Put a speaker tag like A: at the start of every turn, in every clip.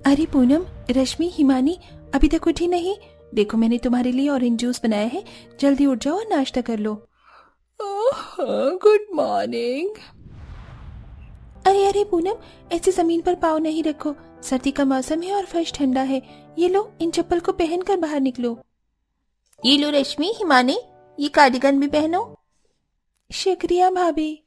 A: अरे पूनम, रश्मि, हिमानी अभी तक उठी नहीं? देखो मैंने तुम्हारे लिए ऑरेंज जूस बनाया है, जल्दी उठ जाओ और नाश्ता कर लो।
B: Good morning.
A: अरे अरे पूनम, ऐसे जमीन पर पाँव नहीं रखो, सर्दी का मौसम है और फर्श ठंडा है। ये लो, इन चप्पल को पहनकर बाहर निकलो। ये लो रश्मि, हिमानी, ये कार्डिगन भी पहनो। शुक्रिया भाभी।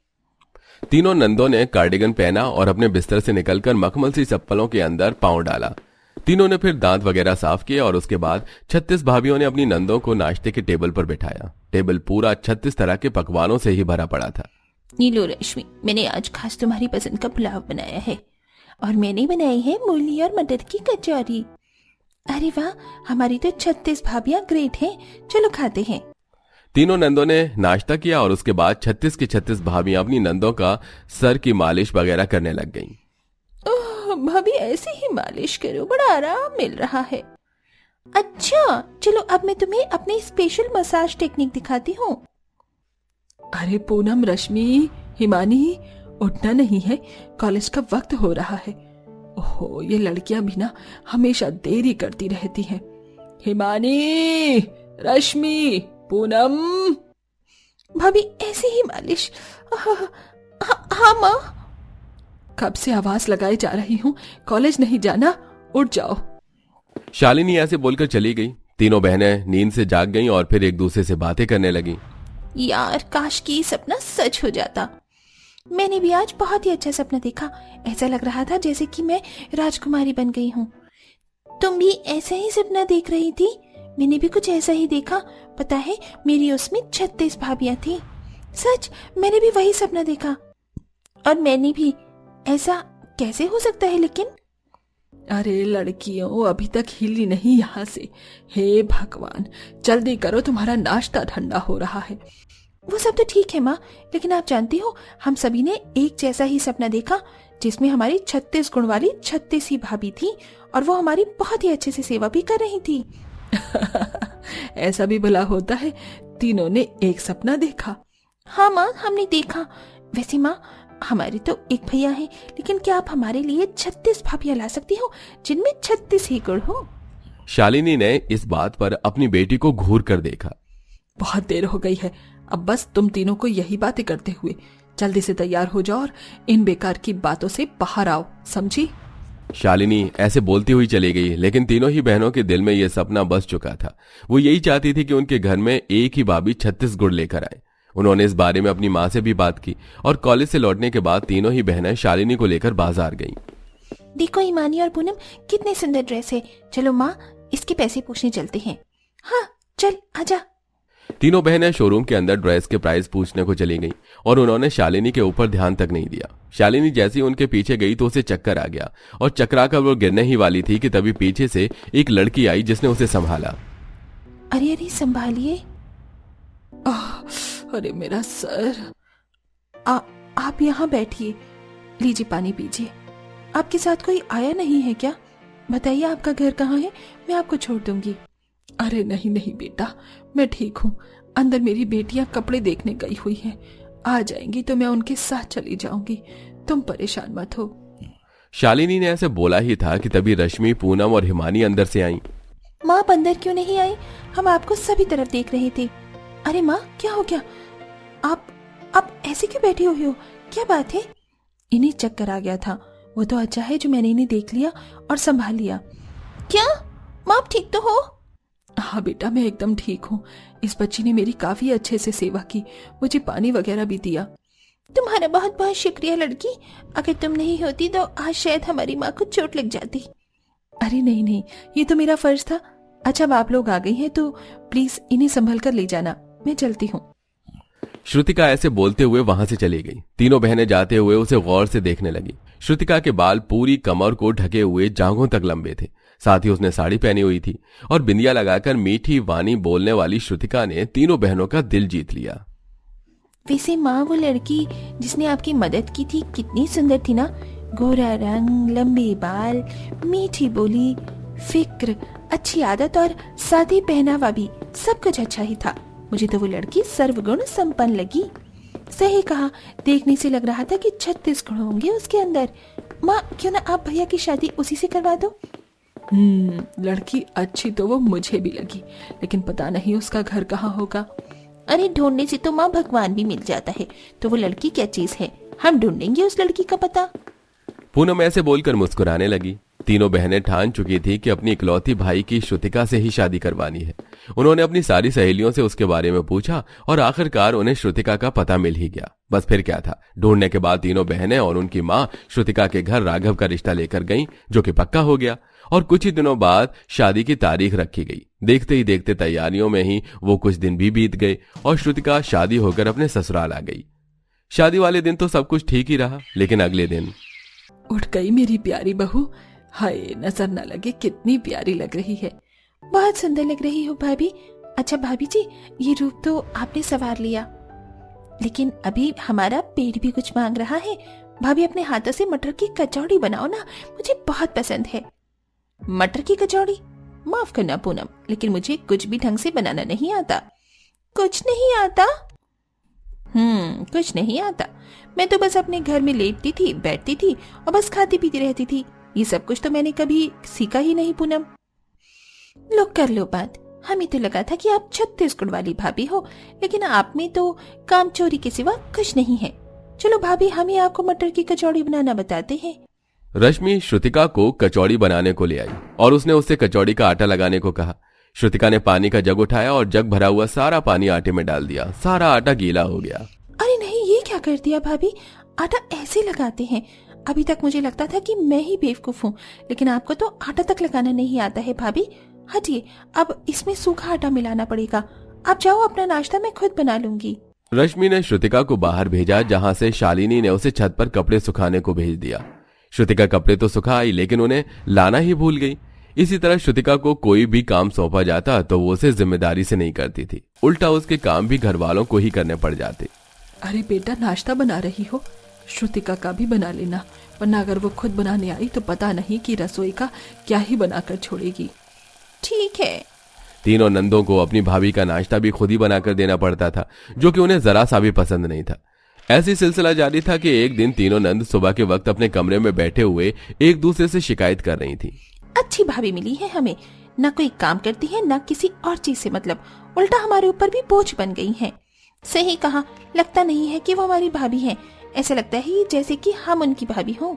C: तीनों नंदों ने कार्डिगन पहना और अपने बिस्तर से निकलकर मखमल सी चप्पलों के अंदर पांव डाला। तीनों ने फिर दांत वगैरह साफ किए और उसके बाद 36 भाभियों ने अपनी नंदों को नाश्ते के टेबल पर बिठाया। टेबल पूरा 36 तरह के पकवानों से ही भरा पड़ा था।
A: नीलो रश्मि, मैंने आज खास तुम्हारी पसंद का पुलाव बनाया है और मैंने बनाई है मूली और मटर की कचौरी। अरे वाह, हमारी तो 36 भाभियां ग्रेट हैं। चलो खाते हैं।
C: तीनों नंदों ने नाश्ता किया और उसके बाद 36 की 36 भाभियां अपनी नंदों का सर की मालिश वगैरह करने लग गईं।
A: भाभी ऐसे ही मालिश करो, बड़ा आराम मिल रहा है। अच्छा चलो, अब मैं तुम्हें अपनी स्पेशल मसाज टेक्निक दिखाती हूँ।
B: अरे पूनम, रश्मि, हिमानी, उठना नहीं है, कॉलेज का वक्त हो रहा है। ओहो, ये लड़कियां भी ना हमेशा देरी करती रहती हैं। हिमानी, रश्मि, पूनम।
A: भाभी ऐसे ही मालिश। हाँ माँ।
B: कब से आवाज लगाए जा रही हूँ, कॉलेज नहीं जाना, उठ जाओ।
C: शालिनी ऐसे बोलकर चली गई। तीनों बहनें नींद से जाग गईं और फिर एक दूसरे से बातें करने लगीं।
A: यार काश कि सपना सच हो जाता। मैंने भी आज बहुत ही अच्छा सपना देखा। ऐसा लग रहा था जैसे कि मैं राजकुमारी बन गई हूँ। तुम भी ऐसा ही सपना देख रही थी? मैंने भी कुछ ऐसा ही देखा। पता है, मेरी उसमें 36 भाभियां थी। सच, मैंने भी वही सपना देखा। और मैंने भी। ऐसा कैसे हो सकता है लेकिन?
B: अरे लड़कियों, अभी तक हिली नहीं यहाँ से। हे भगवान, जल्दी करो, तुम्हारा नाश्ता ठंडा हो रहा है।
A: वो सब तो ठीक है माँ, लेकिन आप जानती हो हम सभी ने एक जैसा ही सपना देखा, जिसमें हमारी 36 गुण वाली 36 ही भाभी थी और वो हमारी बहुत ही अच्छे से सेवा भी कर रही थी।
B: ऐसा भी भला होता है? तीनों ने एक सपना देखा?
A: हाँ माँ, हमने देखा। वैसे माँ, हमारे तो एक भैया है, लेकिन क्या आप हमारे लिए 36 भाभियां ला सकती हो जिनमें 36 ही गुण हो?
C: शालिनी ने इस बात पर अपनी बेटी को घूर कर देखा।
B: बहुत देर हो गई है, अब बस तुम तीनों को यही बातें करते हुए जल्दी से तैयार हो जाओ और इन बेकार की बातों से बाहर आओ, समझी?
C: शालिनी ऐसे बोलती हुई चली गई, लेकिन तीनों ही बहनों के दिल में यह सपना बस चुका था। वो यही चाहती थी कि उनके घर में एक ही भाभी 36 गुण लेकर आए। उन्होंने इस बारे में अपनी माँ से भी बात की और कॉलेज से लौटने के बाद तीनों ही बहनें शालिनी को लेकर बाजार गईं।
A: देखो हिमानी और पूनम, कितने सुंदर ड्रेस है। चलो माँ, इसके पैसे पूछने चलते हैं। हाँ चल, आजा।
C: तीनों बहनें शोरूम के अंदर ड्रेस के प्राइस पूछने को चली गईं और उन्होंने शालिनी के ऊपर ध्यान तक नहीं दिया। शालिनी जैसे ही उनके पीछे गई तो उसे चक्कर आ गया और चकराकर वो गिरने ही वाली थी कि तभी पीछे से एक लड़की आई जिसने उसे संभाला।
A: अरे अरे, संभालिए।
B: अरे मेरा सर।
A: आप यहाँ बैठिए, लीजिए पानी पीजिए। आपके साथ कोई आया नहीं है क्या? बताइए आपका घर कहाँ है, मैं आपको छोड़ दूंगी।
B: अरे नहीं नहीं बेटा, मैं ठीक हूँ। अंदर मेरी बेटियां कपड़े देखने गई हुई हैं, आ जाएंगी तो मैं उनके साथ चली जाऊंगी, तुम परेशान मत हो।
C: शालिनी ने ऐसे बोला ही था कि तभी रश्मि, पूनम और हिमानी अंदर से आईं।
A: माँ आप अंदर क्यों नहीं आई? हम आपको सभी तरफ देख रहे थे। अरे माँ, क्या हो गया? आप ऐसे क्यों बैठी हुई हो? क्या बात है? इन्हें चक्कर आ गया था। वो तो अच्छा है जो मैंने इन्हें देख लिया और संभाल लिया। क्या माँ, आप ठीक तो हो?
B: हाँ बेटा, मैं एकदम ठीक हूँ। इस बच्ची ने मेरी काफी अच्छे से सेवा की, मुझे पानी वगैरह भी दिया।
A: तुम्हारा बहुत बहुत शुक्रिया लड़की। अगर तुम नहीं होती तो आज शायद हमारी माँ को चोट लग जाती।
B: अरे नहीं नहीं, ये तो मेरा फर्ज था। अच्छा, अब आप लोग आ गई हैं तो प्लीज इन्हें संभल कर ले जाना, मैं चलती हूँ।
C: श्रुतिका ऐसे बोलते हुए वहां से चली गई। तीनों बहनें जाते हुए उसे गौर से देखने लगी। श्रुतिका के बाल पूरी कमर को ढके हुए जांघों तक लंबे थे, साथ ही उसने साड़ी पहनी हुई थी और बिंदिया लगाकर मीठी वाणी बोलने वाली श्रुतिका ने तीनों बहनों का दिल जीत लिया।
A: वैसे माँ, वो लड़की जिसने आपकी मदद की थी कितनी सुंदर थी ना। गोरा रंग, लंबे बाल, मीठी बोली, फिक्र, अच्छी आदत और सादे पहनावा भी, सब कुछ अच्छा ही था। मुझे तो वो लड़की सर्वगुण संपन्न लगी। सही कहा, देखने से लग रहा था कि 36 गुण होंगे उसके अंदर। माँ क्यों ना आप भैया की शादी उसी से करवा दो।
B: लड़की अच्छी तो वो मुझे भी लगी, लेकिन पता नहीं उसका घर कहाँ होगा।
A: अरे ढूंढने से तो माँ भगवान भी मिल जाता है, तो वो लड़की क्या चीज है, हम ढूंढेंगे उस लड़की का पता।
C: पूनम ऐसे बोलकर मुस्कुराने लगी। तीनों बहनें ठान चुकी थी कि अपनी इकलौती भाई की श्रुतिका से ही शादी करवानी है। उन्होंने अपनी सारी सहेलियों से उसके बारे में पूछा और आखिरकार उन्हें श्रुतिका का पता मिल ही गया। बस फिर क्या था, ढूंढने के बाद तीनों बहनें और उनकी माँ श्रुतिका के घर राघव का रिश्ता लेकर गईं, जो कि पक्का हो गया। और कुछ ही दिनों बाद शादी की तारीख रखी गई। देखते ही देखते तैयारियों में ही वो कुछ दिन भी बीत गए और श्रुतिका शादी होकर अपने ससुराल आ गई। शादी वाले दिन तो सब कुछ ठीक ही रहा, लेकिन अगले दिन
B: उठ गई मेरी प्यारी बहू। हाय, नजर न लगे कितनी प्यारी लग रही है।
A: बहुत सुंदर लग रही हो भाभी। अच्छा भाभी जी, ये रूप तो आपने संवार लिया, लेकिन अभी हमारा पेट भी कुछ मांग रहा है। भाभी अपने हाथों से मटर की कचौड़ी बनाओ ना, मुझे बहुत पसंद है। मटर की कचौड़ी? माफ करना पूनम, लेकिन मुझे कुछ भी ढंग से बनाना नहीं आता। कुछ नहीं आता? कुछ नहीं आता। मैं तो बस अपने घर में लेटती थी, बैठती थी और बस खाती पीती रहती थी। ये सब कुछ तो मैंने कभी सीखा ही नहीं पूनम। लो कर लो बात। हमें तो लगा था कि आप छत्तीसगढ़ वाली भाभी हो, लेकिन आप में तो काम चोरी के सिवा कुछ नहीं है। चलो भाभी, हम ही आपको मटर की कचौड़ी बनाना बताते हैं।
C: रश्मि श्रुतिका को कचौड़ी बनाने को ले आई और उसने उससे कचौड़ी का आटा लगाने को कहा। श्रुतिका ने पानी का जग उठाया और जग भरा हुआ सारा पानी आटे में डाल दिया। सारा आटा गीला हो गया।
A: अरे नहीं, ये क्या कर दिया भाभी? आटा ऐसे लगाते हैं? अभी तक मुझे लगता था कि मैं ही बेवकूफ हूँ, लेकिन आपको तो आटा तक लगाना नहीं आता है भाभी। हटिए, अब इसमें सूखा आटा मिलाना पड़ेगा। आप जाओ, अपना नाश्ता मैं खुद बना लूंगी।
C: रश्मि ने श्रुतिका को बाहर भेजा, जहां से शालिनी ने उसे छत पर कपड़े सुखाने को भेज दिया। श्रुतिका कपड़े तो सुखा आई, लेकिन उन्हें लाना ही भूल गई। इसी तरह श्रुतिका को कोई भी काम सौंपा जाता तो वो उसे जिम्मेदारी से नहीं करती थी, उल्टा उसके काम भी घर वालों को ही करने पड़ जाते।
B: अरे बेटा, नाश्ता बना रही हो, श्रुतिका का भी बना लेना, वरना अगर वो खुद बनाने आई तो पता नहीं कि रसोई का क्या ही बनाकर छोड़ेगी।
A: ठीक है।
C: तीनों नंदों को अपनी भाभी का नाश्ता भी खुद ही बनाकर देना पड़ता था, जो कि उन्हें जरा सा भी पसंद नहीं था। ऐसी सिलसिला जारी था कि एक दिन तीनों नंद सुबह के वक्त अपने कमरे में बैठे हुए एक दूसरे से शिकायत कर रही थी।
A: अच्छी भाभी मिली है हमें, न कोई काम करती है न किसी और चीज से मतलब, उल्टा हमारे ऊपर भी बोझ बन गई है। सही कहा, लगता नहीं है कि वो हमारी भाभी है, ऐसा लगता है जैसे कि हम उनकी भाभी हों।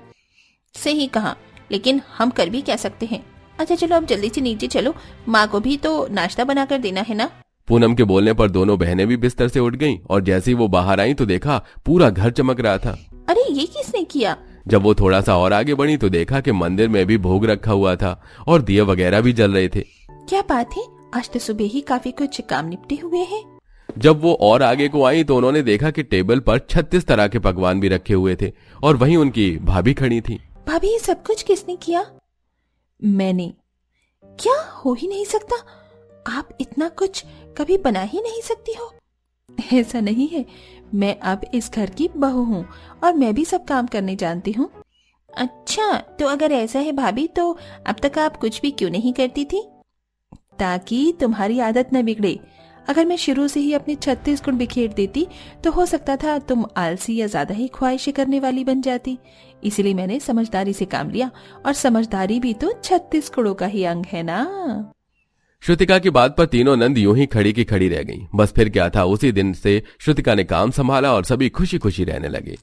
A: सही कहा, लेकिन हम कर भी क्या सकते हैं। अच्छा चलो, अब जल्दी से नीचे चलो, माँ को भी तो नाश्ता बना कर देना है ना।
C: पूनम के बोलने पर दोनों बहनें भी बिस्तर से उठ गईं और जैसे ही वो बाहर आई तो देखा पूरा घर चमक रहा था।
A: अरे ये किसने किया?
C: जब वो थोड़ा सा और आगे बढ़ी तो देखा कि मंदिर में भी भोग रखा हुआ था और दिए वगैरह भी जल रहे थे।
A: क्या बात है, आज तो सुबह ही काफी कुछ काम निपटे हुए हैं।
C: जब वो और आगे को आई तो उन्होंने देखा कि टेबल पर 36 तरह के पकवान भी रखे हुए थे और वहीं उनकी भाभी खड़ी थी।
A: भाभी, ये सब कुछ किसने किया?
B: मैंने।
A: क्या? हो ही नहीं सकता, आप इतना कुछ कभी बना ही नहीं सकती हो।
B: ऐसा नहीं है, मैं अब इस घर की बहू हूँ और मैं भी सब काम करने जानती हूँ।
A: अच्छा, तो अगर ऐसा है भाभी, तो अब तक आप कुछ भी क्यों नहीं करती थी?
B: ताकि तुम्हारी आदत न बिगड़े। अगर मैं शुरू से ही अपने 36 गुण बिखेर देती तो हो सकता था तुम आलसी या ज्यादा ही ख्वाहिशें करने वाली बन जाती। इसीलिए मैंने समझदारी से काम लिया, और समझदारी भी तो 36 गुणों का ही अंग है ना।
C: श्रुतिका की बात पर तीनों नंद यूं ही खड़ी की खड़ी रह गईं। बस फिर क्या था, उसी दिन से श्रुतिका ने काम संभाला और सभी खुशी खुशी रहने लगे।